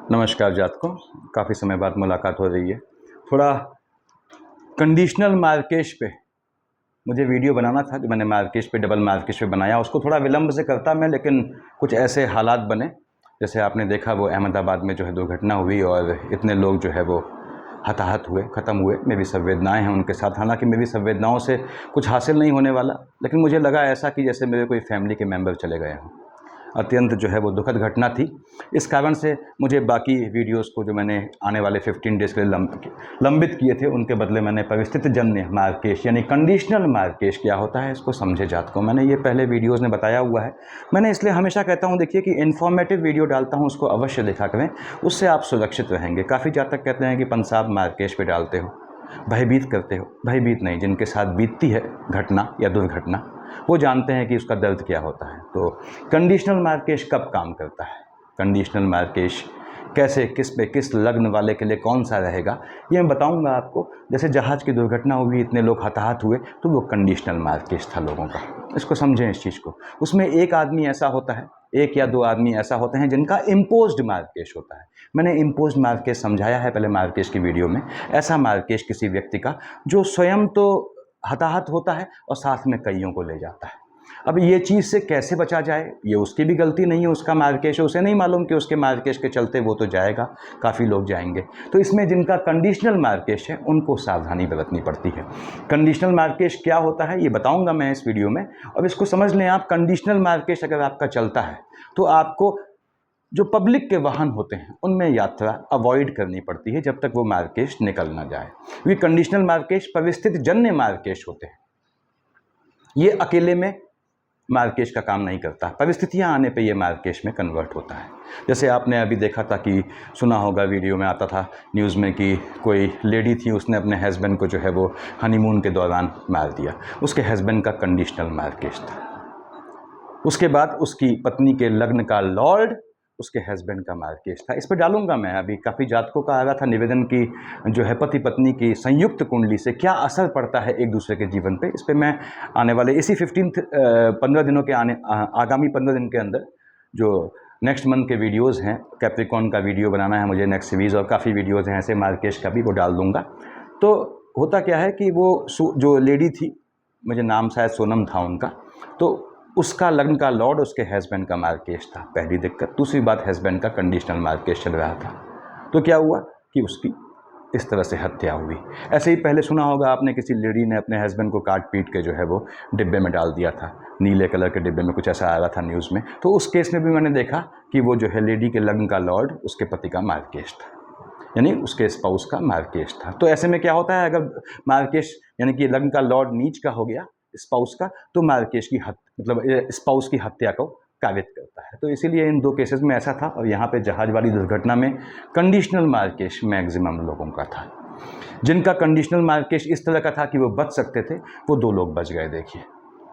नमस्कार जातकों, काफ़ी समय बाद मुलाकात हो रही है। थोड़ा कंडीशनल मार्केश पे मुझे वीडियो बनाना था, जो मैंने मार्केश पे डबल मार्केश पे बनाया, उसको थोड़ा विलंब से करता मैं, लेकिन कुछ ऐसे हालात बने, जैसे आपने देखा वो अहमदाबाद में जो है दुर्घटना हुई और इतने लोग जो है वो हताहत हुए, ख़त्म हुए। मेरी संवेदनाएं हैं उनके साथ। हालांकि मेरी संवेदनाओं से कुछ हासिल नहीं होने वाला, लेकिन मुझे लगा ऐसा कि जैसे मेरे कोई फैमिली के मेंबर चले गए हों। अत्यंत जो है वो दुखद घटना थी। इस कारण से मुझे बाकी वीडियोस को, जो मैंने आने वाले 15 डेज़ के लिए लंबित किए थे, उनके बदले मैंने परिस्थिति जन्य मार्केश यानी कंडीशनल मार्केश क्या होता है इसको समझे जातकों। मैंने ये पहले वीडियोस में बताया हुआ है। मैंने इसलिए हमेशा कहता हूँ, देखिए कि इन्फॉर्मेटिव वीडियो डालता हूँ, उसको अवश्य देखा करें, उससे आप सुरक्षित रहेंगे। काफ़ी जातक कहते हैं कि पंसाब मार्केश पे डालते हो, भयभीत करते हो। भयभीत नहीं, जिनके साथ बीतती है घटना या दुर्घटना वो जानते हैं कि उसका दर्द क्या होता है। तो कंडीशनल मार्केश कब काम करता है, कंडीशनल मार्केश कैसे, किस पे, किस लग्न वाले के लिए कौन सा रहेगा, ये मैं बताऊंगा आपको। जैसे जहाज़ की दुर्घटना हुई, इतने लोग हताहत हुए, तो वो कंडीशनल मार्केश था लोगों का। इसको समझें इस चीज़ को। उसमें एक आदमी ऐसा होता है, एक या दो आदमी ऐसा होते हैं जिनका इम्पोज्ड मार्केश होता है। मैंने इम्पोज्ड मार्केश समझाया है पहले मार्केश की वीडियो में। ऐसा मार्केश किसी व्यक्ति का जो स्वयं तो हताहत होता है और साथ में कईयों को ले जाता है। अब ये चीज़ से कैसे बचा जाए, ये उसकी भी गलती नहीं है, उसका मार्केश है, उसे नहीं मालूम कि उसके मार्केश के चलते वो तो जाएगा, काफ़ी लोग जाएंगे। तो इसमें जिनका कंडीशनल मार्केश है उनको सावधानी बरतनी पड़ती है। कंडीशनल मार्केश क्या होता है ये बताऊंगा मैं इस वीडियो में। अब इसको समझ लें आप, कंडीशनल मार्केश अगर आपका चलता है तो आपको जो पब्लिक के वाहन होते हैं उनमें यात्रा अवॉइड करनी पड़ती है जब तक वो मार्केश निकल ना जाए। क्योंकि कंडीशनल मार्केश परिस्थिति जन्य मार्केश होते हैं, ये अकेले में मार्केश का काम नहीं करता, परिस्थितियां आने पे ये मार्केश में कन्वर्ट होता है। जैसे आपने अभी देखा था कि सुना होगा, वीडियो में आता था न्यूज़ में कि कोई लेडी थी, उसने अपने हस्बैंड को जो है वो हनीमून के दौरान मार दिया। उसके हस्बैंड का कंडीशनल मार्केश था। उसके बाद उसकी पत्नी के लग्न का लॉर्ड उसके हस्बैंड का मार्केश था। इस पर डालूंगा मैं। अभी काफ़ी जातकों का आ रहा था निवेदन की जो है पति पत्नी की संयुक्त कुंडली से क्या असर पड़ता है एक दूसरे के जीवन पे। इस पर मैं आने वाले इसी 15 दिनों के आगामी 15 दिन के अंदर जो नेक्स्ट मंथ के वीडियोज़ हैं, कैप्रिकॉन का वीडियो बनाना है मुझे नेक्स्ट सीरीज़, और काफ़ी वीडियोज़ हैं ऐसे मार्केश का भी, वो डाल दूँगा। तो होता क्या है कि वो जो लेडी थी, मुझे नाम शायद सोनम था उनका, तो उसका लग्न का लॉर्ड उसके हस्बैंड का मार्केश था, पहली दिक्कत। दूसरी बात, हस्बैंड का कंडीशनल मार्केश चल रहा था। तो क्या हुआ कि उसकी इस तरह से हत्या हुई। ऐसे ही पहले सुना होगा आपने, किसी लेडी ने अपने हस्बैंड को काट पीट के जो है वो डिब्बे में डाल दिया था, नीले कलर के डिब्बे में, कुछ ऐसा आ रहा था न्यूज़ में। तो उस केस में भी मैंने देखा कि वो जो है लेडी के लग्न का लॉर्ड उसके पति का मार्केश था, यानी उसके स्पाउस का मार्केश था। तो ऐसे में क्या होता है, अगर मार्केश यानी कि लग्न का लॉर्ड नीच का हो गया स्पाउस का, तो मार्केश की मतलब स्पाउस की हत्या को काबित करता है। तो इसीलिए इन दो केसेस में ऐसा था। और यहाँ पे जहाज वाली दुर्घटना में कंडीशनल मार्केश मैक्सिमम लोगों का था। जिनका कंडीशनल मार्केश इस तरह का था कि वो बच सकते थे, वो 2 लोग बच गए। देखिए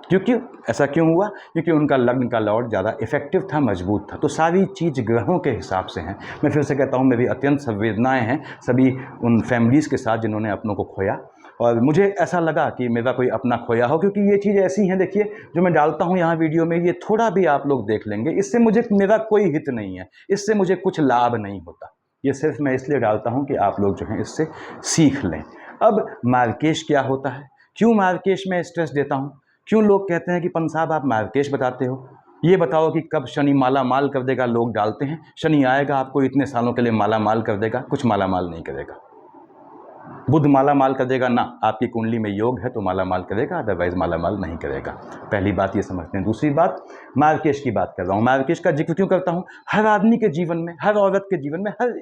क्योंकि ऐसा क्यों हुआ, क्योंकि उनका लग्न का लॉर्ड ज़्यादा इफेक्टिव था, मजबूत था। तो सारी चीज़ ग्रहों के हिसाब से हैं। मैं फिर से कहता हूँ, मेरी अत्यंत संवेदनाएं हैं सभी उन फैमिलीज़ के साथ जिन्होंने अपनों को खोया। और मुझे ऐसा लगा कि मेरा कोई अपना खोया हो, क्योंकि ये चीज़ ऐसी हैं, देखिए जो मैं डालता हूँ यहाँ वीडियो में, ये थोड़ा भी आप लोग देख लेंगे, इससे मुझे मेरा कोई हित नहीं है, इससे मुझे कुछ लाभ नहीं होता। ये सिर्फ मैं इसलिए डालता हूँ कि आप लोग जो हैं इससे सीख लें। अब मार्केश क्या होता है, क्यों मार्केश में स्ट्रेस देता हूँ, क्यों लोग कहते हैं कि पंसाब आप मार्केश बताते हो, ये बताओ कि कब शनि माला माल कर देगा। लोग डालते हैं शनि आएगा आपको इतने सालों के लिए माला माल कर देगा, कुछ माला माल नहीं करेगा। बुध माला माल कर देगा ना, आपकी कुंडली में योग है तो माला माल करेगा, अदरवाइज माला माल नहीं करेगा। पहली बात ये समझते हैं। दूसरी बात, मार्केश की बात कर रहा हूँ, मार्केश का जिक्र क्यों करता हूँ। हर आदमी के जीवन में, हर औरत के जीवन में, हर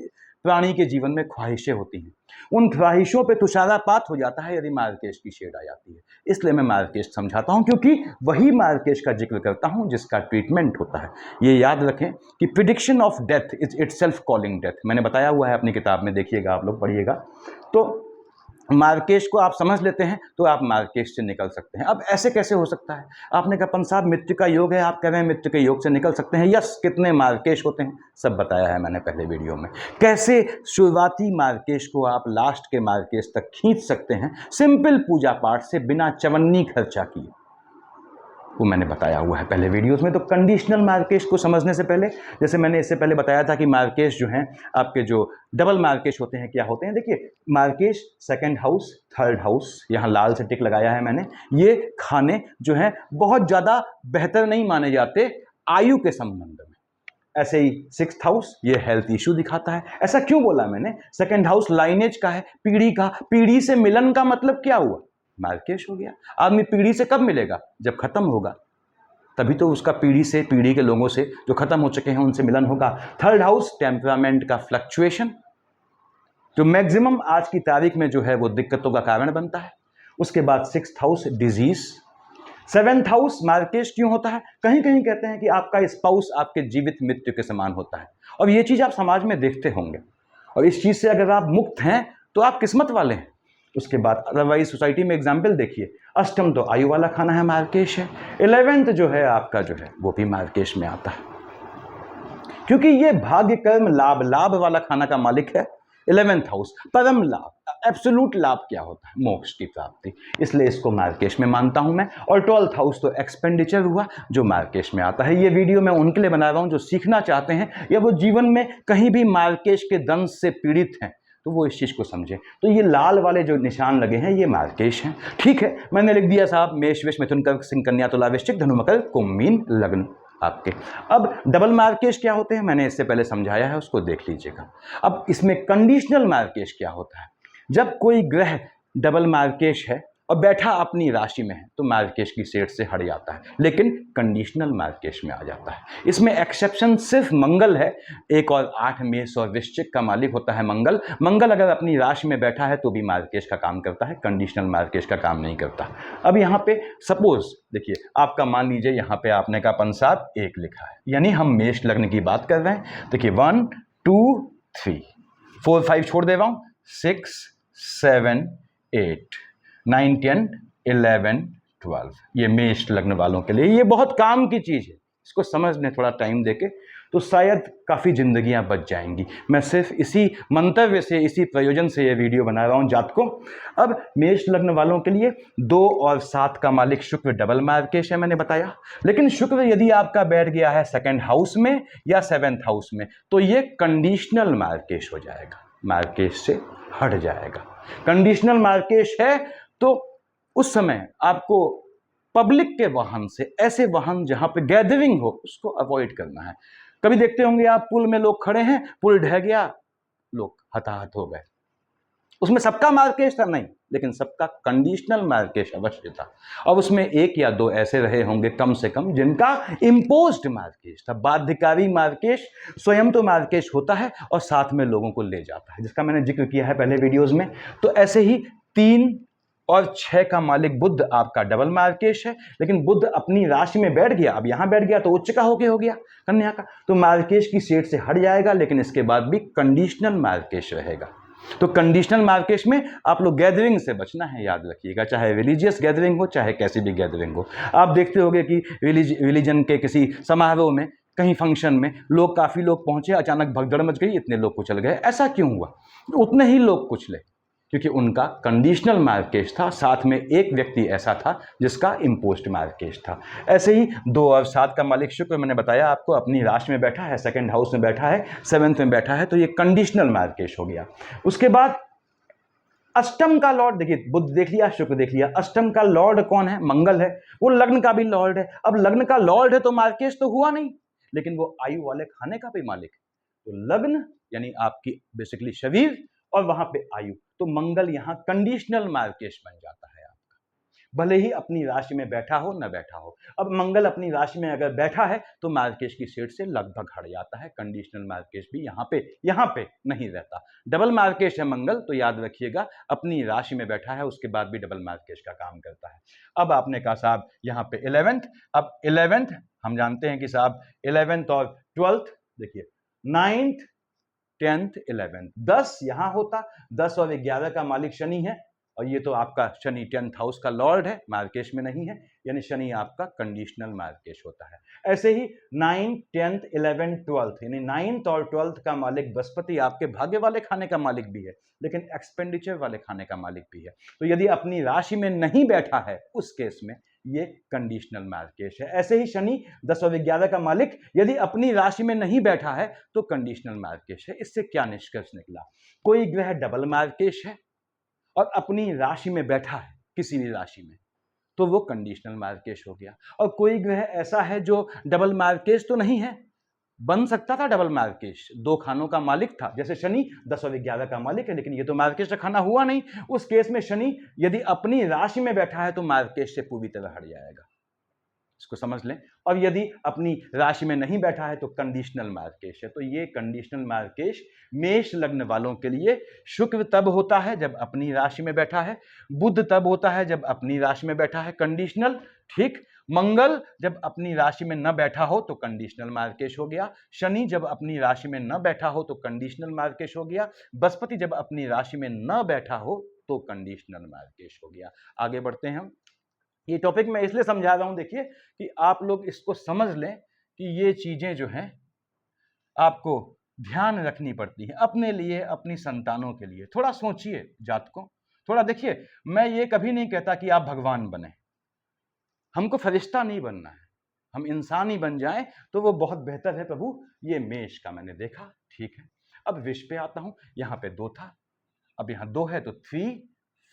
प्राणी के जीवन में ख्वाहिशें होती हैं। उन ख्वाहिशों पे तुषारापात हो जाता है यदि मार्केश की शेड आ जाती है। इसलिए मैं मार्केश समझाता हूँ, क्योंकि वही मार्केश का जिक्र करता हूँ जिसका ट्रीटमेंट होता है। ये याद रखें कि prediction of death is itself calling death, मैंने बताया हुआ है अपनी किताब में, देखिएगा आप लोग, पढ़िएगा। तो मार्केश को आप समझ लेते हैं तो आप मार्केश से निकल सकते हैं। अब ऐसे कैसे हो सकता है, आपने कहा पंसाब मृत्यु का योग है, आप कह रहे हैं मृत्यु के योग से निकल सकते हैं। यस, कितने मार्केश होते हैं सब बताया है मैंने पहले वीडियो में। कैसे शुरुआती मार्केश को आप लास्ट के मार्केश तक खींच सकते हैं, सिंपल पूजा पाठ से, बिना चवन्नी खर्चा किए। वो मैंने बताया हुआ है पहले वीडियोस में। तो कंडीशनल मार्केश को समझने से पहले, जैसे मैंने इससे पहले बताया था कि मार्केश जो हैं आपके जो डबल मार्केश होते हैं क्या होते हैं। देखिए मार्केश सेकंड हाउस, थर्ड हाउस, यहाँ लाल से टिक लगाया है मैंने, ये खाने जो हैं बहुत ज़्यादा बेहतर नहीं माने जाते आयु के संबंध में। ऐसे ही सिक्स्थ हाउस ये हेल्थ इशू दिखाता है। ऐसा क्यों बोला मैंने? सेकंड हाउस लाइनेज का है, पीढ़ी का, पीढ़ी से मिलन का मतलब क्या हुआ? मार्केश हो गया। आदमी पीढ़ी से कब मिलेगा? जब खत्म होगा, तभी तो उसका पीढ़ी से, पीढ़ी के लोगों से जो खत्म हो चुके हैं उनसे मिलन होगा। थर्ड हाउस टेम्परामेंट का फ्लक्चुएशन, जो मैक्सिमम आज की तारीख में जो है वो दिक्कतों का कारण बनता है। उसके बाद sixth house disease. Seventh house मार्केश क्यों होता है? कहीं कहीं कहते हैं कि आपका स्पाउस आपके जीवित मृत्यु के समान होता है, और ये चीज़ आप समाज में देखते होंगे, और इस चीज़ से अगर आप मुक्त हैं तो आप किस्मत वाले हैं। उसके बाद अदरवाइज सोसाइटी में एग्जाम्पल देखिए, अष्टम तो आयु वाला खाना है, मार्केश है। 11th जो है आपका जो है वो भी मार्केश में आता है, क्योंकि ये भाग्य कर्म लाभ, लाभ वाला खाना का मालिक है 11th हाउस। परम लाभ, एब्सोल्यूट लाभ क्या होता है? मोक्ष की प्राप्ति, इसलिए इसको मार्केश में मानता हूं मैं। और 12th हाउस तो एक्सपेंडिचर हुआ, जो मार्केश में आता है। ये वीडियो मैं उनके लिए बना रहा हूं जो सीखना चाहते हैं या वो जीवन में कहीं भी मार्केश के दंश से पीड़ित हैं, तो वो इस चीज़ को समझें। तो ये लाल वाले जो निशान लगे हैं ये मार्केश हैं। ठीक है, मैंने लिख दिया साहब, मेष वृष मिथुन कर्क सिंह कन्या तुला वृश्चिक धनु मकर कुंभ मीन लग्न आपके। अब डबल मार्केश क्या होते हैं मैंने इससे पहले समझाया है, उसको देख लीजिएगा। अब इसमें कंडीशनल मार्केश क्या होता है? जब कोई ग्रह डबल मार्केश है और बैठा अपनी राशि में है तो मार्केश की सेट से हट जाता है, लेकिन कंडीशनल मार्केश में आ जाता है। इसमें एक्सेप्शन सिर्फ मंगल है। 1 और 8 मेष और वृश्चिक का मालिक होता है मंगल। मंगल अगर अपनी राशि में बैठा है तो भी मार्केश का काम करता है, कंडीशनल मार्केश का काम नहीं करता। अब यहाँ पे सपोज देखिए, आपका मान लीजिए यहाँ पे आपने का पंसाब 1 लिखा है, यानी हम मेष लग्न की बात कर रहे हैं। देखिए 1 2 3 4 5 छोड़ दे रहा हूँ, 6 7 8 9 10 11 12, ये मेष लग्न वालों के लिए ये बहुत काम की चीज़ है। इसको समझने थोड़ा टाइम देके तो शायद काफ़ी जिंदगियां बच जाएंगी। मैं सिर्फ इसी मंतव्य से, इसी प्रयोजन से ये वीडियो बना रहा हूं जातकों। अब मेष लग्न वालों के लिए 2 और 7 का मालिक शुक्र डबल मार्केश है, मैंने बताया। लेकिन शुक्र यदि आपका बैठ गया है सेकंड हाउस में या 7th हाउस में तो ये कंडीशनल मार्केश हो जाएगा, मार्केश से हट जाएगा। कंडीशनल मार्केश है तो उस समय आपको पब्लिक के वाहन से, ऐसे वाहन जहां पे गैदरिंग हो, उसको अवॉइड करना है। कभी देखते होंगे आप, पुल में लोग खड़े हैं, पुल ढह गया, लोग हताहत हो गए, उसमें सबका मार्केश था नहीं, लेकिन सबका कंडीशनल मार्केश अवश्य था। अब उसमें 1 या 2 ऐसे रहे होंगे कम से कम जिनका इम्पोज्ड मार्केश था। बाध्यकारी मार्केश स्वयं तो मार्केश होता है और साथ में लोगों को ले जाता है, जिसका मैंने जिक्र किया है पहले वीडियोज में। तो ऐसे ही 3 और 6 का मालिक बुध आपका डबल मार्केश है, लेकिन बुध अपनी राशि में बैठ गया, अब यहां बैठ गया तो उच्च का होके हो गया कन्या का, तो मार्केश की सेट से हट जाएगा, लेकिन इसके बाद भी कंडीशनल मार्केश रहेगा। तो कंडीशनल मार्केश में आप लोग गैदरिंग से बचना है, याद रखिएगा, चाहे रिलीजियस गैदरिंग हो चाहे कैसी भी गैदरिंग हो। आप देखते होंगे कि रिलीजन के किसी समारोह में, कहीं फंक्शन में लोग, काफ़ी लोग पहुंचे, अचानक भगदड़ मच गई, इतने लोग कुचल गए। ऐसा क्यों हुआ? उतने ही लोग कुचले क्योंकि उनका कंडीशनल मार्केश था, साथ में एक व्यक्ति ऐसा था जिसका इम्पोज्ड मार्केश था। ऐसे ही 2 और 7 का मालिक शुक्र, मैंने बताया आपको, अपनी राशि में बैठा है, सेकंड हाउस में बैठा है, 7th में बैठा है, तो ये कंडीशनल मार्केश हो गया। उसके बाद अष्टम का लॉर्ड, देखिए बुध देख लिया, शुक्र देख लिया, अष्टम का लॉर्ड कौन है? मंगल है, वो लग्न का भी लॉर्ड है। अब लग्न का लॉर्ड है तो मार्केश तो हुआ नहीं, लेकिन वो आयु वाले खाने का भी मालिक है। तो लग्न यानी आपकी बेसिकली शरीर और वहां पे आयु, तो मंगल यहां कंडीशनल मार्केश बन जाता है आपका, भले ही अपनी राशि में बैठा हो न बैठा हो। अब मंगल अपनी राशि में अगर बैठा है तो मार्केश की सेट से लगभग हट जाता है, कंडीशनल मार्केश भी यहां पे नहीं रहता। डबल मार्केश है मंगल, तो याद रखिएगा अपनी राशि में बैठा है, उसके बाद भी डबल मार्केश का काम करता है। अब आपने कहा साहब यहाँ पे 11th, अब 11th हम जानते हैं कि साहब 11th और 12th, देखिए 9th 10th 11th, 10 यहां होता, 10 और 11 का मालिक शनि है, और ये तो आपका शनि 10th हाउस का लॉर्ड है, मार्केश में नहीं है, यानी शनि आपका कंडीशनल मार्केश होता है। ऐसे ही 9, 10th, 11, 12th यानी 9th और 12th का मालिक बृहस्पति आपके भाग्य वाले खाने का मालिक भी है, लेकिन एक्सपेंडिचर वाले खाने का मालिक भी है। तो यदि अपनी राशि में नहीं बैठा है उस केस में ये कंडीशनल मार्केश है। ऐसे ही शनि 10 और 11 का मालिक यदि अपनी राशि में नहीं बैठा है तो कंडीशनल मार्केश है। इससे क्या निष्कर्ष निकला? कोई ग्रह डबल मार्केश है और अपनी राशि में बैठा है किसी भी राशि में, तो वो कंडीशनल मार्केश हो गया। और कोई ग्रह ऐसा है जो डबल मार्केश तो नहीं है, बन सकता था डबल मार्केश, 2 खानों का मालिक था, जैसे शनि 10 और 11 का मालिक है, लेकिन ये तो मार्केश का खाना हुआ नहीं। उस केस में शनि यदि अपनी राशि में बैठा है तो मार्केश से पूरी तरह हट जाएगा, इसको समझ लें। और यदि अपनी राशि में नहीं बैठा है तो कंडीशनल मार्केश है। तो ये कंडीशनल मार्केश मेष लग्न वालों के लिए शुक्र तब होता है जब अपनी राशि में बैठा है, बुध तब होता है जब अपनी राशि में बैठा है कंडीशनल, ठीक। मंगल जब अपनी राशि में न बैठा हो तो कंडीशनल मार्केश हो गया। शनि जब अपनी राशि में न बैठा हो तो कंडीशनल मार्केश हो गया। बृहस्पति जब अपनी राशि में न बैठा हो तो कंडीशनल मार्केश हो गया। आगे बढ़ते हैं हम। ये टॉपिक मैं इसलिए समझा रहा हूं, देखिए, कि आप लोग इसको समझ लें कि ये चीजें जो हैं आपको ध्यान रखनी पड़ती है अपने लिए, अपनी संतानों के लिए। थोड़ा सोचिए जातकों, थोड़ा देखिए। मैं ये कभी नहीं कहता कि आप भगवान बने, हमको फरिश्ता नहीं बनना है, हम इंसान ही बन जाएं तो वो बहुत बेहतर है प्रभु। ये मेष का मैंने देखा, ठीक है। अब विष पे आता हूं, यहां पे 2 था, अब यहां 2 है तो 3,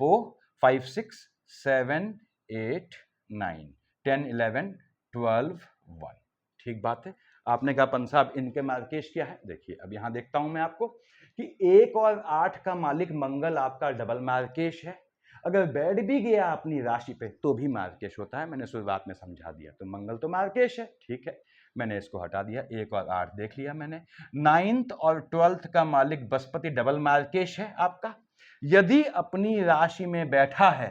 4, 5, 6, 7, 8, 9, 10, 11, 12, 1, ठीक बात है। आपने कहा पंत साहब इनके मार्केश क्या है? देखिए अब यहां देखता हूं मैं आपको कि 1 और 8 का मालिक मंगल आपका डबल मार्केश है। अगर बैठ भी गया अपनी राशि पे तो भी मार्केश होता है, मैंने शुरुआत में समझा दिया। तो मंगल तो मार्केश है, ठीक है, मैंने इसको हटा दिया। 1 और 8 देख लिया मैंने। 9th और 12th का मालिक बृहस्पति डबल मार्केश है आपका। यदि अपनी राशि में बैठा है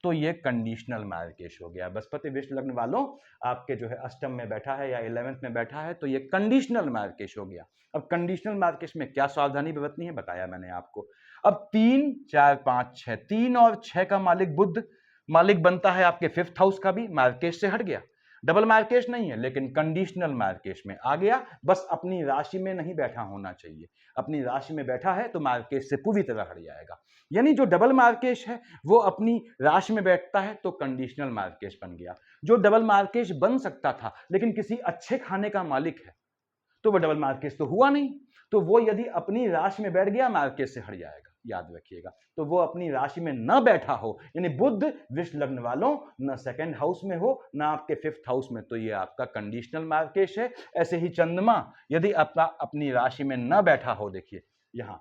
तो ये कंडीशनल मार्केश हो गया। बृहस्पति विष लग्न वालों आपके जो है अष्टम में बैठा है या 11th में बैठा है तो ये कंडीशनल मार्केश हो गया। अब कंडीशनल मार्केश में क्या सावधानी बरतनी है बताया मैंने आपको। अब 3, 4, 5, 6, 3 और 6 का मालिक बुध मालिक बनता है आपके 5th हाउस का भी, मार्केश से हट गया। डबल मार्केश नहीं है लेकिन कंडीशनल मार्केश में आ गया। बस अपनी राशि में नहीं बैठा होना चाहिए, अपनी राशि में बैठा है तो मार्केश से पूरी तरह हट जाएगा। यानी जो डबल मार्केश है वो अपनी राशि में बैठता है तो कंडीशनल मार्केश बन गया। जो डबल मार्केश बन सकता था लेकिन किसी अच्छे खाने का मालिक है तो वो डबल मार्केश तो हुआ नहीं, तो वो यदि अपनी राशि में बैठ गया मार्केश से हट जाएगा, याद रखिएगा। तो वो अपनी राशि में न बैठा हो, यानी बुध विष लग्न वालों न 2nd हाउस में हो न आपके 5th हाउस में, तो ये आपका कंडीशनल मार्केश है। ऐसे ही चंद्रमा यदि अपनी राशि में न बैठा हो, देखिए यहां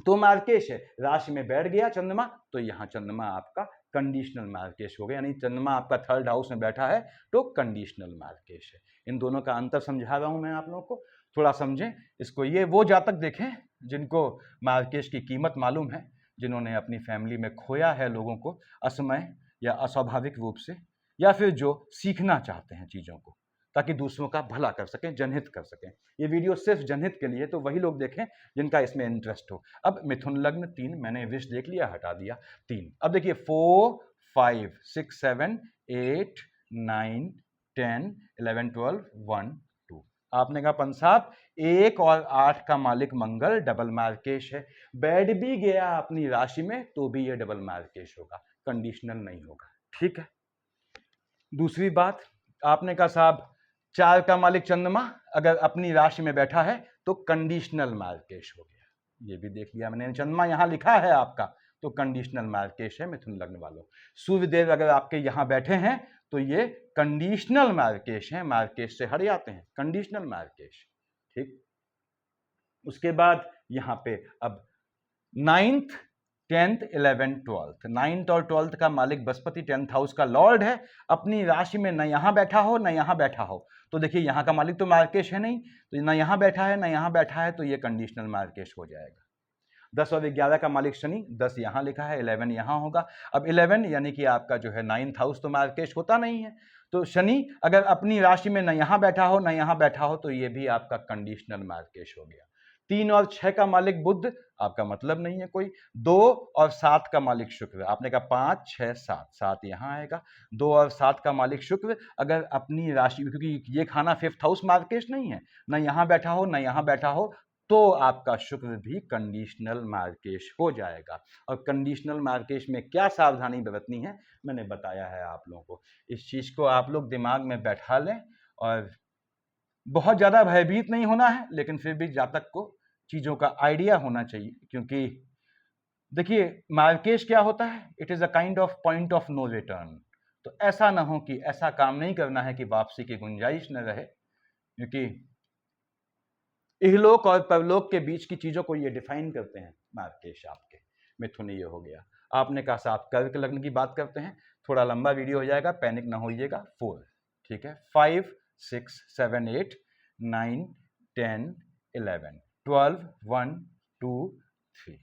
तो मार्केश है, राशि में बैठ गया चंद्रमा तो यहां चंद्रमा आपका कंडीशनल मार्केश हो गया, यानी चंद्रमा आपका 3rd हाउस में बैठा है तो कंडीशनल मार्केश है। इन दोनों का अंतर समझा रहा हूं मैं आप लोगों को, थोड़ा समझें इसको। ये वो जातक देखें जिनको मार्केश की कीमत मालूम है, जिन्होंने अपनी फैमिली में खोया है लोगों को असमय या अस्वाभाविक रूप से, या फिर जो सीखना चाहते हैं चीज़ों को ताकि दूसरों का भला कर सकें, जनहित कर सकें। ये वीडियो सिर्फ जनहित के लिए, तो वही लोग देखें जिनका इसमें इंटरेस्ट हो। अब मिथुन लग्न 3 मैंने विष देख लिया, हटा दिया 3। अब देखिए 4, 5, 6, 7, 8, 9, 10, 11, 12, 1, 2। आपने कहा पंत साहब 1 और 8 का मालिक मंगल डबल मार्केश है, बैठ भी गया अपनी राशि में तो भी ये डबल मार्केश होगा, कंडीशनल नहीं होगा, ठीक है। दूसरी बात, आपने कहा साहब 4 का मालिक चंद्रमा अगर अपनी राशि में बैठा है तो कंडीशनल मार्केश हो गया, ये भी देख लिया मैंने। चंद्रमा यहां लिखा है आपका तो कंडीशनल मार्केश है मिथुन लग्न वालों। सूर्यदेव अगर आपके यहां बैठे हैं तो ये कंडीशनल मार्केश है, मार्केश से हट जाते हैं, कंडीशनल मार्केश, ठीक। उसके बाद यहां पे अब 9th, 10th, 11th, 12th, 9th और 12th का मालिक बृहस्पति 10th हाउस का लॉर्ड है, अपनी राशि में न यहां बैठा हो न यहां बैठा हो, तो देखिए यहां का मालिक तो मार्केश है नहीं, तो न यहां बैठा है न यहां बैठा है, तो ये कंडीशनल मार्केश हो जाएगा। 10 और 11 का मालिक शनि, 10 यहां लिखा है, 11 यहां होगा। अब 11 यानी कि आपका जो है 9th हाउस तो मार्केश होता नहीं है, तो शनि अगर अपनी राशि में न यहां बैठा हो न यहां बैठा हो तो ये भी आपका कंडीशनल मार्केश हो गया। 3 और 6 का मालिक बुध, आपका मतलब नहीं है कोई। 2 और 7 का मालिक शुक्र, आपने कहा 5 6 7, 7 यहाँ आएगा। 2 और 7 का मालिक शुक्र, अगर अपनी राशि, क्योंकि ये खाना 5th हाउस मार्केश नहीं है, ना यहाँ बैठा हो ना यहाँ बैठा हो, तो आपका शुक्र भी कंडीशनल मार्केश हो जाएगा। और कंडीशनल मार्केश में क्या सावधानी बरतनी है मैंने बताया है आप लोगों को। इस चीज़ को आप लोग दिमाग में बैठा लें, और बहुत ज़्यादा भयभीत नहीं होना है, लेकिन फिर भी जातक को चीज़ों का आइडिया होना चाहिए। क्योंकि देखिए, मार्केश क्या होता है, it is a kind of point of no return. तो ऐसा ना हो कि ऐसा काम नहीं करना है कि वापसी की गुंजाइश न रहे, क्योंकि इहलोक और परलोक के बीच की चीज़ों को ये डिफाइन करते हैं मार्केश आपके। मिथुन ये हो गया। आपने कहा साहब कर्क लग्न की बात करते हैं, थोड़ा लंबा वीडियो हो जाएगा, पैनिक ना होइएगा। 4, ठीक है, 5 6 7 8 9 10 11 12 1 2 3।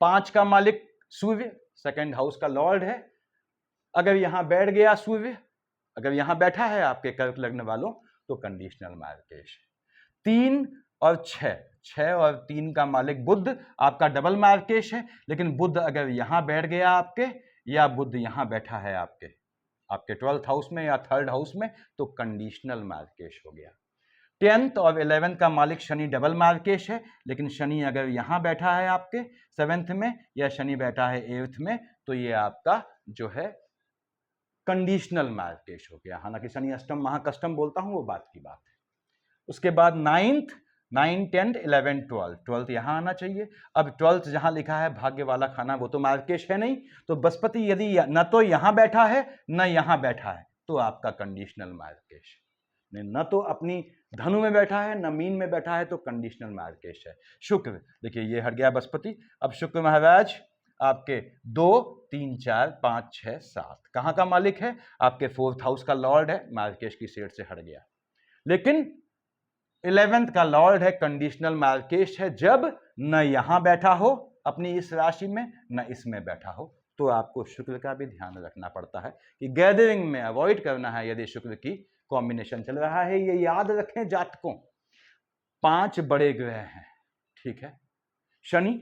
5 का मालिक सूर्य, सेकंड हाउस का लॉर्ड है। अगर यहां बैठ गया सूर्य, अगर यहां बैठा है आपके कर्क लग्न वालों, तो कंडीशनल मार्केश। 3 और 6, 6 और 3 का मालिक बुध, आपका डबल मार्केश है। लेकिन बुध अगर यहां बैठ गया आपके, या बुध यहां बैठा है आपके 12th हाउस में या 3rd हाउस में, तो कंडीशनल मार्केश हो गया। 10th और 11th का मालिक शनि डबल मार्केश है, लेकिन शनि अगर यहां बैठा है आपके 7th में, या शनि बैठा है 8th में, तो ये आपका जो है कंडीशनल मार्केश हो गया। हालांकि शनि अष्टम महाकष्टम बोलता हूं, वो बात की बात है। उसके बाद 9th 9 10 11 12, 12th यहां आना चाहिए। अब 12th जहां लिखा है भाग्य वाला खाना, वो तो मार्केश है नहीं, तो बृहस्पति यदि न तो यहां बैठा है न यहां बैठा है, तो आपका कंडीशनल मार्केश। न तो अपनी धनु में बैठा है न मीन में बैठा है, तो कंडीशनल मार्केश है। शुक्र, देखिए ये हट गया बृहस्पति। अब शुक्र महाराज आपके 2 3 4 5 6 7 कहां का मालिक है, आपके 4th हाउस का लॉर्ड है, मार्केश की सेट से हट गया। लेकिन 11th का लॉर्ड है, कंडीशनल मार्केश है, जब न यहां बैठा हो अपनी इस राशि में न इसमें बैठा हो। तो आपको शुक्र का भी ध्यान रखना पड़ता है कि गैदरिंग में अवॉइड करना है यदि शुक्र की कॉम्बिनेशन चल रहा है। ये याद रखें जातकों, 5 बड़े ग्रह हैं, ठीक है। शनि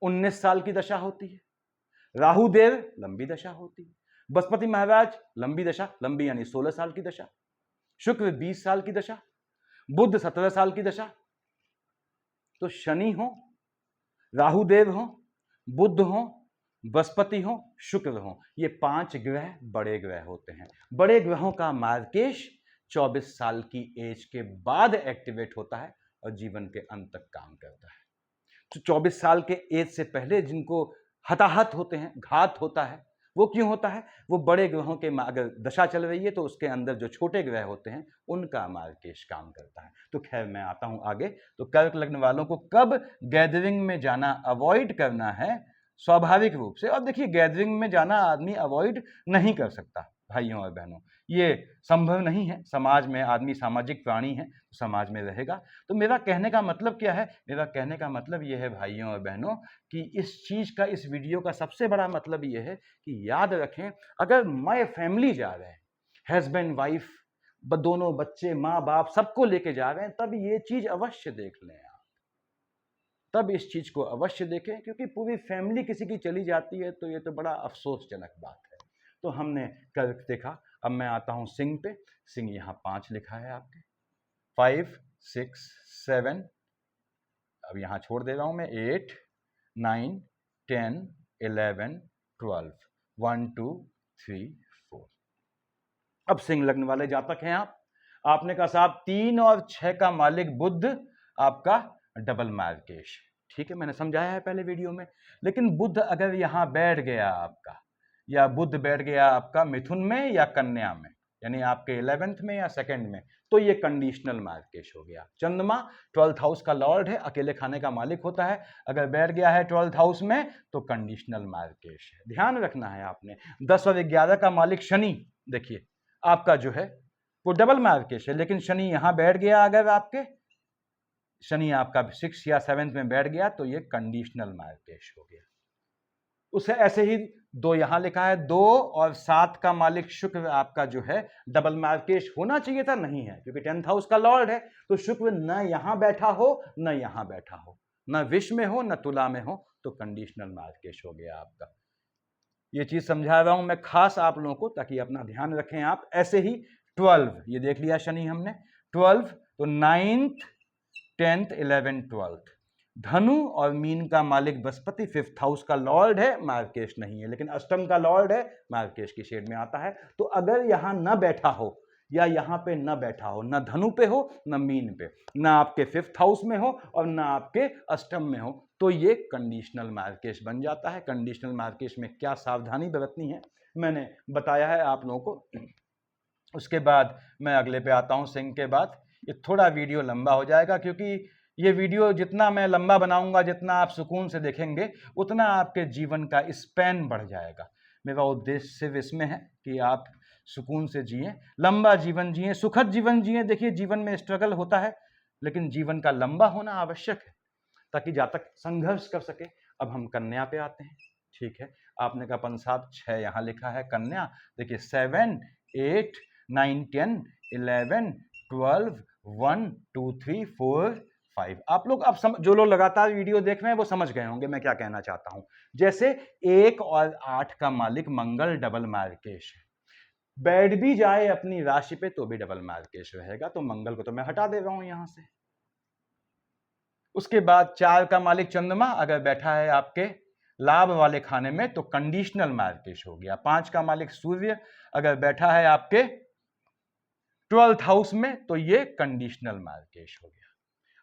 19 साल की दशा होती है, राहु देव लंबी दशा होती है, बृहस्पति महाराज लंबी दशा, लंबी यानी 16 साल की दशा, शुक्र 20 साल की दशा, बुध 17 साल की दशा। तो शनि हो, राहुदेव हो, बुध हो, बृहस्पति हो, शुक्र हो, ये 5 ग्रह बड़े ग्रह होते हैं। बड़े ग्रहों का मार्केश 24 साल की एज के बाद एक्टिवेट होता है और जीवन के अंत तक काम करता है। तो 24 साल के एज से पहले जिनको हताहत होते हैं, घात होता है, वो क्यों होता है? वो बड़े ग्रहों के अगर दशा चल रही है तो उसके अंदर जो छोटे ग्रह होते हैं उनका मार्केश काम करता है। तो खैर मैं आता हूं आगे। तो कर्क लग्न वालों को कब गैदरिंग में जाना अवॉइड करना है स्वाभाविक रूप से। और देखिए, गैदरिंग में जाना आदमी अवॉइड नहीं कर सकता भाइयों और बहनों, ये संभव नहीं है। समाज में आदमी सामाजिक प्राणी है, तो समाज में रहेगा। तो मेरा कहने का मतलब क्या है? मेरा कहने का मतलब ये है भाइयों और बहनों कि इस चीज़ का, इस वीडियो का सबसे बड़ा मतलब ये है कि याद रखें, अगर माय फैमिली जा रहे हैं, हस्बैंड वाइफ दोनों बच्चे माँ बाप सबको लेके जा रहे हैं, तब ये चीज़ अवश्य देख लें आप, तब इस चीज़ को अवश्य देखें। क्योंकि पूरी फैमिली किसी की चली जाती है तो ये तो बड़ा अफसोसजनक बात है। तो हमने कर्क देखा। अब मैं आता हूं सिंह पे। सिंह यहाँ 5 लिखा है आपके, 5 6 7, अब यहाँ छोड़ दे रहा हूं मैं, 8 9 10 11 12 1 2 3 4। अब सिंह लग्न वाले जातक हैं आप। आपने कहा साहब 3 और 6 का मालिक बुध आपका डबल मार्केश, ठीक है, मैंने समझाया है पहले वीडियो में। लेकिन बुध अगर यहां बैठ गया आपका, या बुध बैठ गया आपका मिथुन में या कन्या में, यानी आपके 11th में या 2nd में, तो ये कंडीशनल मार्केश हो गया। चंद्रमा 12th हाउस का लॉर्ड है, अकेले खाने का मालिक होता है, अगर बैठ गया है 12th हाउस में तो कंडीशनल मार्केश है। ध्यान रखना है आपने। 10 और 11 का मालिक शनि, देखिए आपका जो है वो डबल मार्केश है, लेकिन शनि यहां बैठ गया, अगर आपके शनि आपका 6 या 7th में बैठ गया तो ये कंडीशनल मार्केश हो गया। उसे ऐसे ही 2 यहां लिखा है, 2 और 7 का मालिक शुक्र आपका जो है डबल मार्केश होना चाहिए था, नहीं है, क्योंकि 10th हाउस का लॉर्ड है। तो शुक्र न यहां बैठा हो न यहां बैठा हो, न विष में हो न तुला में हो, तो कंडीशनल मार्केश हो गया आपका। ये चीज समझा रहा हूं मैं खास आप लोगों को, ताकि अपना ध्यान रखें आप। ऐसे ही 12 ये देख लिया शनि हमने, 12 तो 9th 10th 11th 12th, धनु और मीन का मालिक बृहस्पति 5th हाउस का लॉर्ड है, मार्केश नहीं है, लेकिन अष्टम का लॉर्ड है, मार्केश की शेड में आता है। तो अगर यहां न बैठा हो या यहां पे न बैठा हो, न धनु पे हो न मीन पे, न आपके 5th हाउस में हो और न आपके अष्टम में हो, तो ये कंडीशनल मार्केश बन जाता है। कंडीशनल मार्केश में क्या सावधानी बरतनी है मैंने बताया है आप लोगों को। उसके बाद मैं अगले पे आता हूं, सिंह के बाद। ये थोड़ा वीडियो लंबा हो जाएगा, क्योंकि ये वीडियो जितना मैं लंबा बनाऊंगा, जितना आप सुकून से देखेंगे, उतना आपके जीवन का स्पैन बढ़ जाएगा। मेरा उद्देश्य सिर्फ इसमें है कि आप सुकून से जिए, लंबा जीवन जिए, सुखद जीवन जिए। देखिए, जीवन में स्ट्रगल होता है, लेकिन जीवन का लंबा होना आवश्यक है, ताकि जब तक संघर्ष कर सके। अब हम कन्या पे आते हैं, ठीक है। आपने कहा पंसाब 6 यहाँ लिखा है, कन्या। देखिए 7 8 9 10 11 12 1 2 3 4 5। आप लोग अब जो लोग लगातार वीडियो देख रहे हैं वो समझ गए होंगे मैं क्या कहना चाहता हूं। जैसे 1 और 8 का मालिक मंगल डबल मार्केश है, बैठ भी जाए अपनी राशि पे तो भी डबल मार्केश रहेगा, तो मंगल को तो मैं हटा दे रहा हूं यहां से। उसके बाद 4 का मालिक चंद्रमा अगर बैठा है आपके लाभ वाले खाने में तो कंडीशनल मार्केश हो गया। 5 का मालिक सूर्य अगर बैठा है आपके 12th हाउस में तो ये कंडीशनल मार्केश हो गया।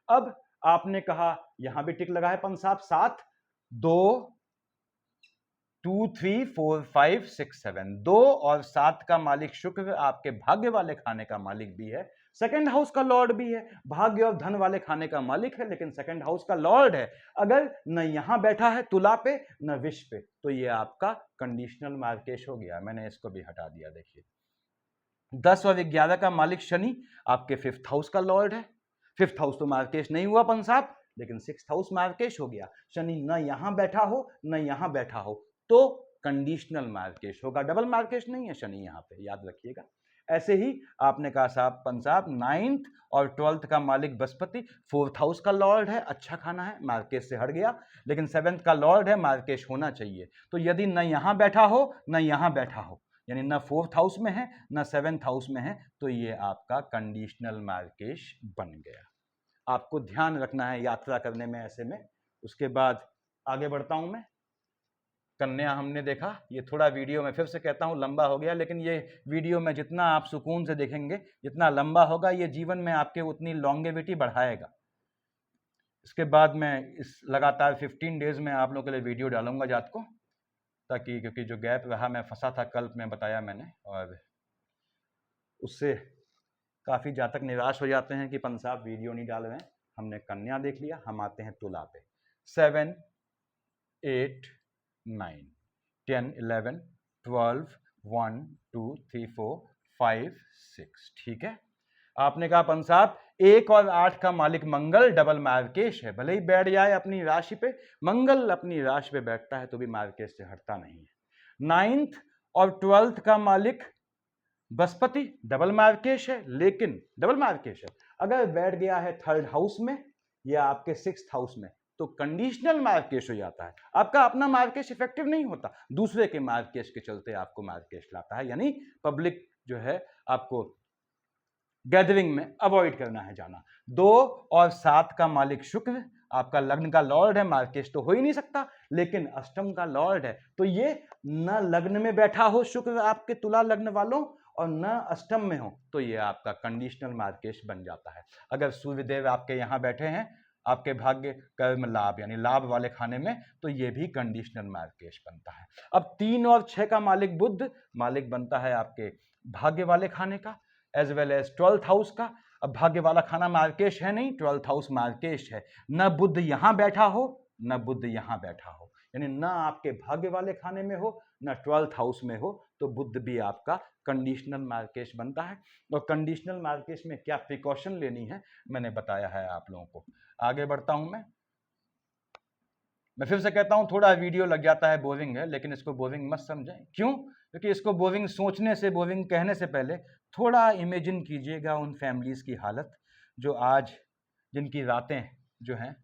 अब आपने कहा यहां भी टिक लगा है पंसाब 7 2 2 3 4 5 6 7, 2 और 7 का मालिक शुक्र आपके भाग्य वाले खाने का मालिक भी है, सेकंड हाउस का लॉर्ड भी है, भाग्य और धन वाले खाने का मालिक है, लेकिन सेकंड हाउस का लॉर्ड है। अगर न यहां बैठा है तुला पे न विष पे, तो ये आपका कंडीशनल मार्केश हो गया। मैंने इसको भी हटा दिया। देखिए 10 और 11 का मालिक शनि आपके 5th हाउस का लॉर्ड है। 5th हाउस तो मार्केश नहीं हुआ पंसाब, लेकिन 6th हाउस मार्केश हो गया। शनि न यहां बैठा हो न यहां बैठा हो तो कंडीशनल मार्केश होगा, डबल मार्केश नहीं है शनि यहां पे, याद रखिएगा। ऐसे ही आपने कहा साहब पंसाब 9th और 12th का मालिक बृहस्पति 4th हाउस का लॉर्ड है, अच्छा खाना है, मार्केश से हट गया, लेकिन 7th का लॉर्ड है, मार्केश होना चाहिए। तो यदि न यहां बैठा हो न यहां बैठा हो, यानी ना 4th हाउस में है ना 7th हाउस में है, तो ये आपका कंडीशनल मार्केश बन गया। आपको ध्यान रखना है यात्रा करने में ऐसे में। उसके बाद आगे बढ़ता हूं मैं। कन्या हमने देखा, ये थोड़ा वीडियो मैं फिर से कहता हूं लंबा हो गया, लेकिन ये वीडियो में जितना आप सुकून से देखेंगे, जितना लंबा होगा, ये जीवन में आपके उतनी लॉन्गेविटी बढ़ाएगा। इसके बाद मैं इस लगातार 15 डेज में आप लोगों के लिए वीडियो डालूंगा जात को, ताकि क्योंकि जो गैप रहा मैं फंसा था कल में बताया मैंने, और उससे काफ़ी जातक निराश हो जाते हैं कि पंसाब वीडियो नहीं डाल रहे हैं। हमने कन्या देख लिया, हम आते हैं तुला पे। 7 8 9 10 11 12 1 2 3 4 5 6, ठीक है। आपने कहा पंसाब 1 और 8 का मालिक मंगल डबल मार्केश है, भले ही बैठ जाए अपनी राशि पे, मंगल अपनी राशि पे बैठता है तो भी मार्केश से हटता नहीं है। 9th और 12th का मालिक बृहस्पति डबल मार्केश है, लेकिन डबल मार्केश है अगर बैठ गया है 3rd हाउस में या आपके 6th हाउस में तो कंडीशनल मार्केश हो जाता है। आपका अपना मार्केश इफेक्टिव नहीं होता, दूसरे के मार्केश के चलते आपको मार्केश लाता है, यानी पब्लिक जो है आपको गैदरिंग में अवॉइड करना है जाना। 2 और 7 का मालिक शुक्र आपका लग्न का लॉर्ड है, मार्केश तो हो ही नहीं सकता, लेकिन अष्टम का लॉर्ड है, तो ये न लग्न में बैठा हो शुक्र आपके तुला लग्न वालों और न अष्टम में हो, तो ये आपका कंडीशनल मार्केश बन जाता है। अगर सूर्यदेव आपके यहां बैठे हैं आपके भाग्य कर्म लाभ यानी लाभ वाले खाने में, तो ये भी कंडीशनल मार्केश बनता है। अब 3 और 6 का मालिक बुध मालिक बनता है आपके भाग्य वाले खाने का, as well as 12th house का। अब भाग्य वाला खाना मार्केश है नहीं, 12th हाउस मार्केश है। न बुध यहां बैठा हो न बुध यहां बैठा हो, यानी न आपके भाग्य वाले खाने में हो न 12th हाउस में हो, तो बुध भी आपका कंडीशनल मार्केश बनता है। और कंडीशनल मार्केश में क्या प्रिकॉशन लेनी है मैंने बताया है आप लोगों को। आगे बढ़ता हूं मैं। मैं फिर से कहता हूँ, थोड़ा वीडियो लग जाता है, बोरिंग है, लेकिन इसको बोरिंग मत समझें। क्यों? क्योंकि इसको बोरिंग सोचने से, बोरिंग कहने से पहले थोड़ा इमेजिन कीजिएगा उन फैमिलीज़ की हालत जो आज, जिनकी रातें जो हैं,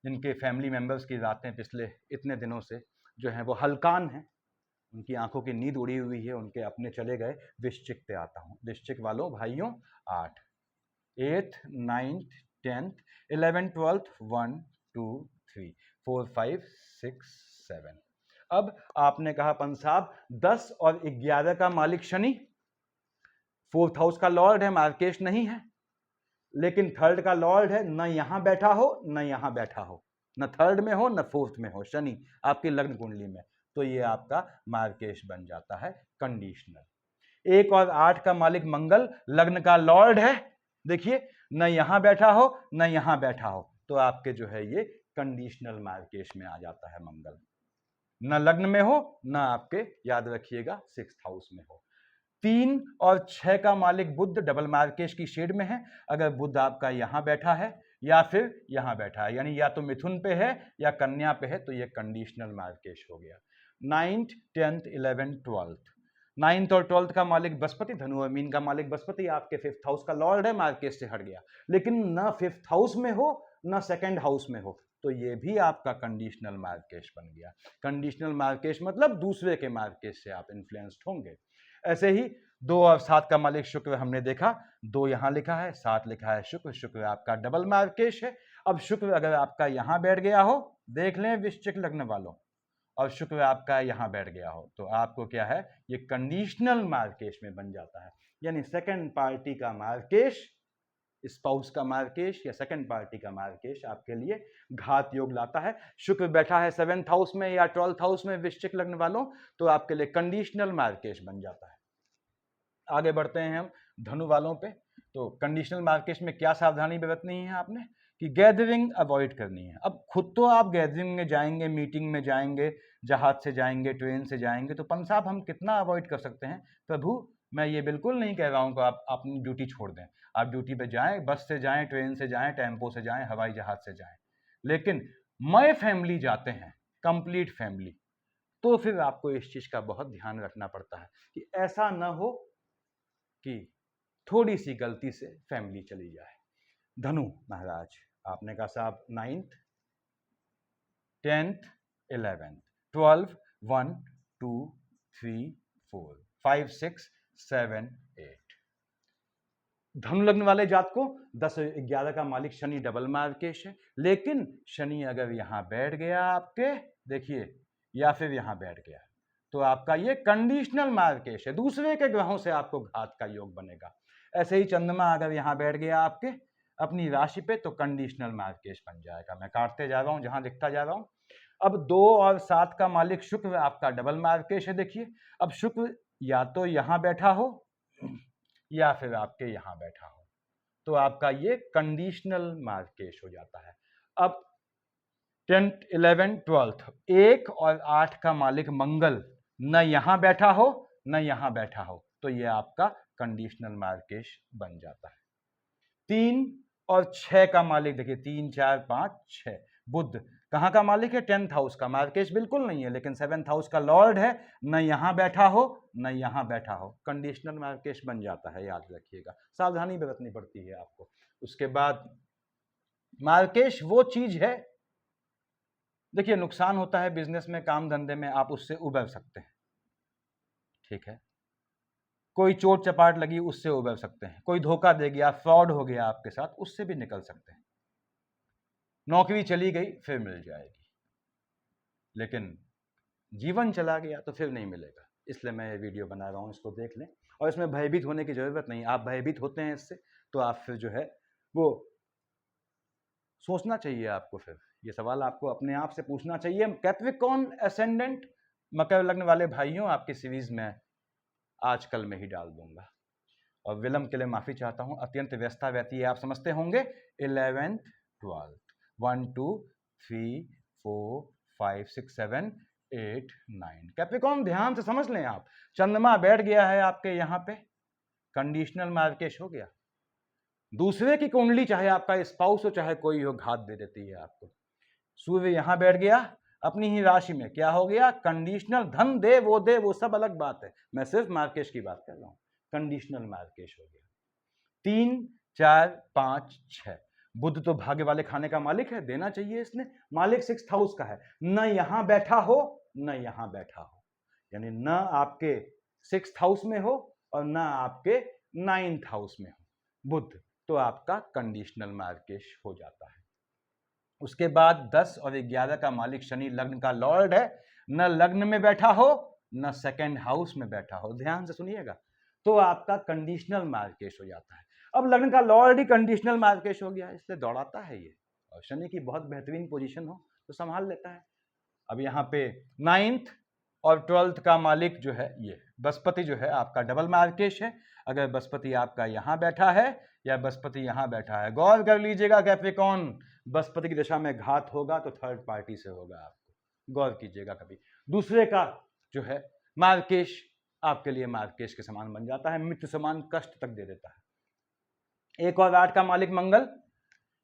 जिनके फैमिली मेम्बर्स की रातें पिछले इतने दिनों से जो हैं वो हलकान हैं, उनकी आंखों की नींद उड़ी हुई है, उनके अपने चले गए। वृश्चिक पे आता हूँ। वृश्चिक वालों, भाइयों, 8, 8th, 9th, 10th, 11th, 12th, 1, 2, 3, 4, 5, 6, 7। अब आपने कहा पंत साहब 10 और 11 का मालिक शनि, 4th हाउस का लॉर्ड है, मार्केश नहीं है, लेकिन 3rd का लॉर्ड है। न यहां बैठा हो, न यहां बैठा हो, न 3rd में हो, न 4th में हो शनि आपकी लग्न कुंडली में, तो ये आपका मार्केश बन जाता है कंडीशनल। 1 और 8 का मालिक मंगल, लग्न का लॉर्ड है। देखिए, न यहां बैठा हो, न यहां बैठा हो, तो आपके जो है ये कंडीशनल मार्केश में आ जाता है मंगल। न लग्न में हो, न आपके, याद रखिएगा, 6th हाउस में हो। 3 और 6 का मालिक बुध, डबल मार्केश की शेड में है। अगर बुध आपका यहां बैठा है या फिर यहां बैठा है, यानी या तो मिथुन पे है या कन्या पे है, तो ये कंडीशनल मार्केश हो गया। 9th, 10th, 11th, 12th, 9th और 12th का मालिक बृहस्पति, धनु और मीन का मालिक बृहस्पति आपके 5th हाउस का लॉर्ड है, मार्केश से हट गया। लेकिन न 5th हाउस में हो, न 2nd हाउस में हो, तो ये भी आपका कंडीशनल मार्केश बन गया। कंडीशनल मार्केश मतलब दूसरे के मार्केश से आप इन्फ्लुएंस्ड होंगे। ऐसे ही 2 और 7 का मालिक शुक्र हमने देखा, 2 यहां लिखा है, 7 लिखा है शुक्र, शुक्र आपका डबल मार्केश है। अब शुक्र अगर आपका यहां बैठ गया हो, देख लें वृश्चिक लग्न वालों, और शुक्र आपका यहां बैठ गया हो, तो आपको क्या है, ये कंडीशनल मार्केश में बन जाता है। यानी सेकंड पार्टी का मार्केश, स्पाउस का मार्केश या सेकंड पार्टी का मार्केश आपके लिए घात योग लाता है। शुक्र बैठा है 7th हाउस में या 12th हाउस में वृश्चिक लग्न वालों, तो आपके लिए कंडीशनल मार्केश बन जाता है। आगे बढ़ते हैं हम धनु वालों पे। तो कंडीशनल मार्केश में क्या सावधानी बरतनी है आपने, कि गैदरिंग अवॉइड करनी है। अब खुद तो आप गैदरिंग में जाएंगे, मीटिंग में जाएंगे, जहाज से जाएंगे, ट्रेन से जाएंगे, तो पंत साहब हम कितना अवॉइड कर सकते हैं? प्रभु, मैं ये बिल्कुल नहीं कह रहा हूँ कि आप अपनी ड्यूटी छोड़ दें। आप ड्यूटी पे जाएं, बस से जाएं, ट्रेन से जाएं, टेम्पो से जाएं, हवाई जहाज से जाएं, लेकिन मैं फैमिली जाते हैं, कंप्लीट फैमिली, तो फिर आपको इस चीज का बहुत ध्यान रखना पड़ता है कि ऐसा ना हो कि थोड़ी सी गलती से फैमिली चली जाए। धनु महाराज, आपने कहा साहब 9th, 10th, 11th, 12, 1, 2, 3, 4, 5, 6, 7, 8। धनु लग्न वाले जात को 10 और 11 का मालिक शनि डबल मार्केश है, लेकिन शनि अगर यहां बैठ गया आपके, देखिए, या फिर यहां बैठ गया, तो आपका ये कंडीशनल मार्केश है, दूसरे के ग्रहों से आपको घात का योग बनेगा। ऐसे ही चंद्रमा अगर यहां बैठ गया आपके अपनी राशि पे, तो कंडीशनल मार्केश बन जाएगा। मैं काटते जा रहा हूं, जहां लिखता जा रहा हूं। अब 2 और 7 का मालिक शुक्र आपका डबल मार्केश है। देखिए, अब शुक्र या तो यहां बैठा हो या फिर आपके यहां बैठा हो, तो आपका ये कंडीशनल मार्केश हो जाता है। अब 10th, 11th, 12th, 1 और 8 का मालिक मंगल न यहां बैठा हो, न यहां बैठा हो, तो ये आपका कंडीशनल मार्केश बन जाता है। 3 और 6 का मालिक, देखिए 3, 4, 5, 6, बुध कहां का मालिक है? 10th हाउस का, मार्केश बिल्कुल नहीं है, लेकिन 7th हाउस का लॉर्ड है। न यहां बैठा हो, न यहां बैठा हो, कंडीशनल मार्केश बन जाता है, याद रखिएगा। सावधानी बरतनी पड़ती है आपको। उसके बाद मार्केश वो चीज है, देखिए, नुकसान होता है बिजनेस में, काम धंधे में, आप उससे उबर सकते हैं, ठीक है। कोई चोट चपाट लगी, उससे उबर सकते हैं। कोई धोखा दे गया, फ्रॉड हो गया आपके साथ, उससे भी निकल सकते हैं। नौकरी चली गई, फिर मिल जाएगी, लेकिन जीवन चला गया तो फिर नहीं मिलेगा। इसलिए मैं ये वीडियो बना रहा हूँ, इसको देख लें। और इसमें भयभीत होने की जरूरत नहीं। आप भयभीत होते हैं इससे, तो आप फिर जो है वो सोचना चाहिए आपको। फिर ये सवाल आपको अपने आप से पूछना चाहिए। कैप्रिकॉर्न एसेंडेंट मकर लग्न वाले भाइयों, आपकी सीरीज में आजकल में ही डाल दूंगा, और विलंब के लिए माफी चाहता हूं। अत्यंत व्यस्तता रहती है, आप समझते होंगे। 11th, 12th, 1, 2, 3, 4, 5, 6, 7, 8, 9। कैप्रिकॉर्न ध्यान से समझ लें आप। चंद्रमा बैठ गया है आपके यहां पे, कंडीशनल मार्केश हो गया। दूसरे की कुंडली, चाहे आपका स्पाउस हो चाहे कोई हो, घात दे देती है आपको। सूर्य यहां बैठ गया, अपनी ही राशि में, क्या हो गया, कंडीशनल, धन दे वो सब अलग बात है, मैं सिर्फ मार्केश की बात कर रहा हूं, कंडीशनल मार्केश हो गया। 3 4 5 6, बुध तो भाग्य वाले खाने का मालिक है, देना चाहिए इसने, मालिक 6th हाउस का है, न यहां बैठा हो न यहां बैठा हो, यानी न आपके 6th हाउस में हो और न आपके 9th हाउस में हो बुध, तो आपका कंडीशनल मार्केश हो जाता है। उसके बाद 10 और 11 का मालिक शनि लग्न का लॉर्ड है, न लग्न में बैठा हो न 2nd हाउस में बैठा हो, ध्यान से सुनिएगा, तो आपका कंडीशनल मार्केश हो जाता है। अब लग्न का लॉर्ड ही कंडीशनल मार्केश हो गया, इसलिए दौड़ाता है ये, और शनि की बहुत बेहतरीन पोजीशन हो तो संभाल लेता है। अब यहाँ पे 9th और 12th का मालिक जो है ये बृहस्पति जो है आपका डबल मार्केश है। अगर बृहस्पति आपका यहाँ बैठा है या बृहस्पति यहाँ बैठा है, गौर कर लीजिएगा कैप्रिकॉर्न, बृहस्पति की दिशा में घात होगा तो थर्ड पार्टी से होगा, आपको गौर कीजिएगा, कभी दूसरे का जो है मार्केश आपके लिए मार्केश के समान बन जाता है, मित्र समान कष्ट तक दे देता है। 1 और 8 का मालिक मंगल,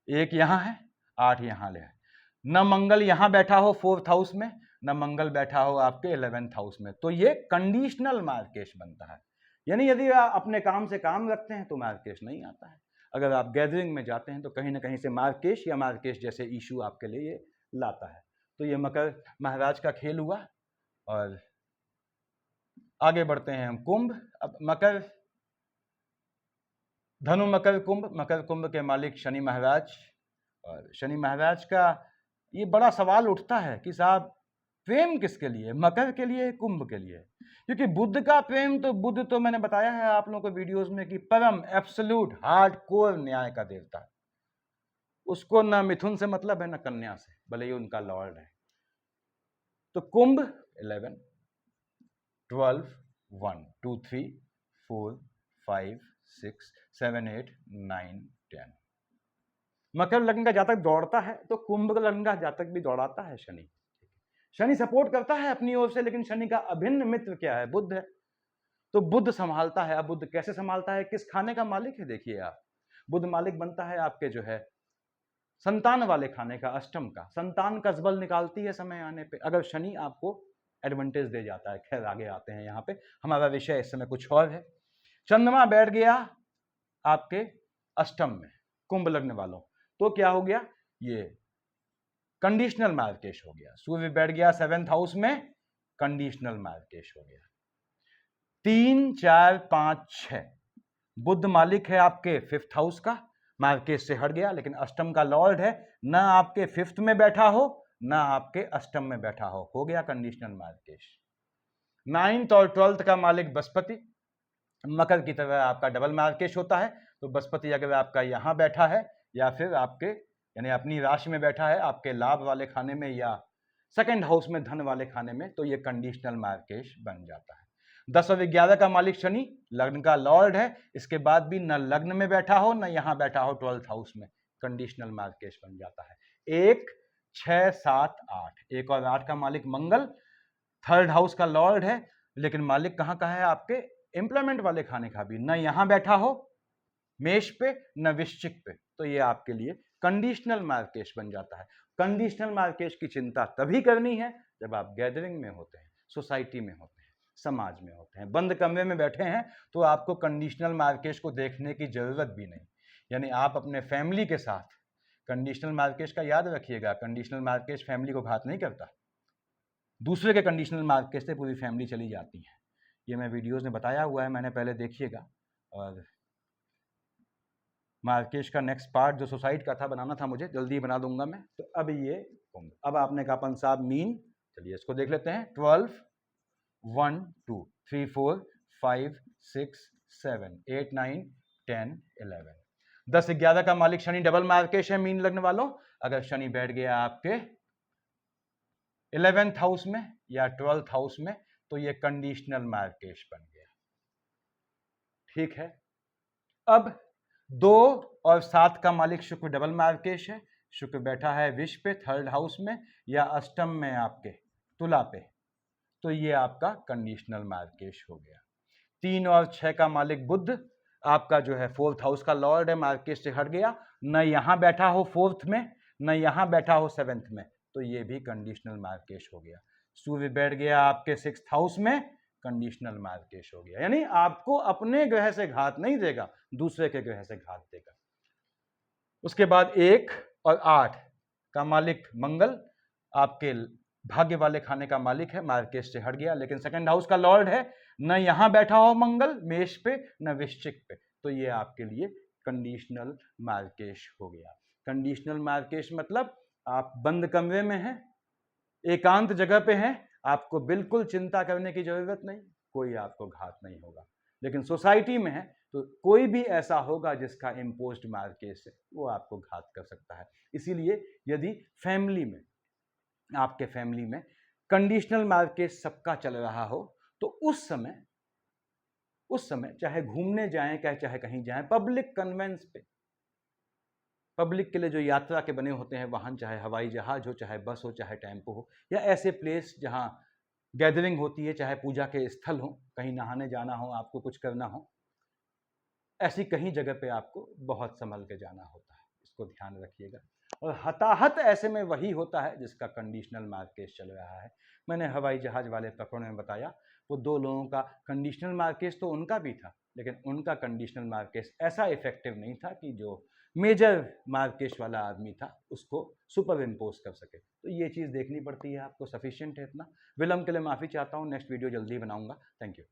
1 यहाँ है 8 यहाँ ले है, न मंगल यहां बैठा हो 4th हाउस में, न मंगल बैठा हो आपके 11th हाउस में, तो ये कंडीशनल मार्केश बनता है। यानी यदि आप अपने काम से काम रखते हैं तो मार्केश नहीं आता है, अगर आप गैदरिंग में जाते हैं तो कहीं ना कहीं से मार्केश या मार्केश जैसे इशू आपके लिए ये लाता है। तो ये मकर महाराज का खेल हुआ, और आगे बढ़ते हैं हम कुंभ। अब मकर, धनु मकर कुंभ, मकर कुंभ के मालिक शनि महाराज, और शनि महाराज का ये बड़ा सवाल उठता है कि साहब प्रेम किसके लिए, मकर के लिए कुंभ के लिए, क्योंकि बुध का प्रेम, तो बुध तो मैंने बताया है आप लोगों को वीडियोस में कि परम एब्सोल्यूट हार्डकोर न्याय का देवता है, उसको ना मिथुन से मतलब है ना कन्या से, भले ही उनका लॉर्ड है। तो कुंभ 11 12 1 2 3 4 5 6 7 8 9 10, मकर लग्न का जातक दौड़ता है तो कुंभ लग्न का जातक भी दौड़ाता है शनि। शनि सपोर्ट करता है अपनी ओर से, लेकिन शनि का अभिन्न मित्र क्या है, बुध है, तो बुध संभालता है। अब बुध कैसे संभालता है, किस खाने का मालिक है, देखिए आप, बुध मालिक बनता है आपके जो है संतान वाले खाने का, अष्टम का, संतान का बल निकालती है समय आने पे, अगर शनि आपको एडवांटेज दे जाता है। खैर आगे आते हैं, यहाँ पे हमारा विषय इस समय कुछ और है। चंद्रमा बैठ गया आपके अष्टम में कुंभ लग्न वालों, तो क्या हो गया, ये कंडीशनल मार्केश हो गया। सूर्य बैठ गया 7th हाउस में, कंडीशनल मार्केश हो गया। 3 4 5 6, बुध मालिक है आपके 5th हाउस का, मार्केश से हट गया, लेकिन अष्टम का लॉर्ड है, ना आपके 5th में बैठा हो ना आपके अष्टम में बैठा हो गया कंडीशनल मार्केश। 9th और 12th का मालिक बृहस्पति, मकर की तरह आपका डबल मार्केश होता है, तो बृहस्पति अगर आपका यहां बैठा है या फिर आपके यानी अपनी राशि में बैठा है आपके लाभ वाले खाने में या 2nd हाउस में धन वाले खाने में, तो ये कंडीशनल मार्केश बन जाता है। 10 और 11 का मालिक शनि लग्न का लॉर्ड है, इसके बाद भी न लग्न में बैठा हो न यहां बैठा हो 12th हाउस में, कंडीशनल मार्केश बन जाता है। 1 6 7 8, 1 और 8 का मालिक मंगल 3rd हाउस का लॉर्ड है, लेकिन मालिक कहां का है आपके एम्प्लॉयमेंट वाले खाने का भी, न यहां बैठा हो मेष पे न वृश्चिक पे, तो ये आपके लिए कंडीशनल मार्केश बन जाता है। कंडीशनल मार्केश की चिंता तभी करनी है जब आप गैदरिंग में होते हैं, सोसाइटी में होते हैं, समाज में होते हैं, बंद कमरे में बैठे हैं, तो आपको कंडीशनल मार्केश को देखने की जरूरत भी नहीं। यानी आप अपने फैमिली के साथ कंडीशनल मार्केश का याद रखिएगा, कंडीशनल मार्केश फैमिली को घात नहीं करता, दूसरे के कंडीशनल मार्केश से पूरी फैमिली चली जाती है। ये मैं वीडियोज में बताया हुआ है, मैंने पहले देखिएगा। और मार्केश का नेक्स्ट पार्ट जो सुसाइड का था बनाना था मुझे, जल्दी बना दूंगा मैं। तो अब ये कुंभ, अब आपने कहा अपन साहब मीन, चलिए इसको देख लेते हैं। 12 1 2 3 4 5 6 7 8 9 10 11, 10 11 का मालिक शनि डबल मार्केश है मीन लग्न वालों। अगर शनि बैठ गया आपके 11th हाउस में या 12th हाउस में, तो ये कंडीशनल मार्केश बन गया, ठीक है। अब 2 और 7 का मालिक शुक्र डबल मार्केश है, शुक्र बैठा है विष पे 3rd हाउस में या अष्टम में आपके तुला पे, तो ये आपका कंडीशनल मार्केश हो गया। 3 और 6 का मालिक बुध आपका जो है 4th हाउस का लॉर्ड है, मार्केश से हट गया, न यहां बैठा हो 4th में न यहां बैठा हो 7th में, तो ये भी कंडीशनल मार्केश हो गया। सूर्य बैठ गया आपके 6th हाउस में, कंडीशनल मार्केश हो गया, यानी आपको अपने ग्रह से घात नहीं देगा, दूसरे के ग्रह से घात देगा। उसके बाद 1 और 8 का मालिक मंगल आपके भाग्य वाले खाने का मालिक है, मार्केश से हट गया, लेकिन 2nd हाउस का लॉर्ड है, न यहां बैठा हो मंगल मेष पे न वृश्चिक पे, तो ये आपके लिए कंडीशनल मार्केश हो गया। कंडीशनल मार्केश मतलब आप बंद कमरे में हैं, एकांत जगह पे हैं, आपको बिल्कुल चिंता करने की जरूरत नहीं, कोई आपको घात नहीं होगा। लेकिन सोसाइटी में है तो कोई भी ऐसा होगा जिसका इम्पोज्ड मार्केश है, वो आपको घात कर सकता है। इसीलिए यदि फैमिली में, आपके फैमिली में कंडीशनल मार्केश सबका चल रहा हो, तो उस समय चाहे घूमने जाएं, चाहे कहीं जाएं, पब्लिक कन्वेंस पे, पब्लिक के लिए जो यात्रा के बने होते हैं वाहन, चाहे हवाई जहाज हो, चाहे बस हो, चाहे टेम्पो हो, या ऐसे प्लेस जहां गैदरिंग होती है, चाहे पूजा के स्थल हो, कहीं नहाने जाना हो, आपको कुछ करना हो, ऐसी कहीं जगह पे आपको बहुत संभल के जाना होता है, इसको ध्यान रखिएगा। और हताहत ऐसे में वही होता है जिसका कंडीशनल मार्केश चल रहा है। मैंने हवाई जहाज वाले प्रकरण में बताया, वो 2 लोगों का कंडीशनल मार्केश तो उनका भी था, लेकिन उनका कंडीशनल मार्केश ऐसा इफेक्टिव नहीं था कि जो मेजर मार्केश वाला आदमी था उसको सुपर इम्पोज कर सके। तो ये चीज़ देखनी पड़ती है आपको। सफिशिएंट है इतना। विलम्ब के लिए माफ़ी चाहता हूँ, नेक्स्ट वीडियो जल्दी बनाऊंगा। Thank you.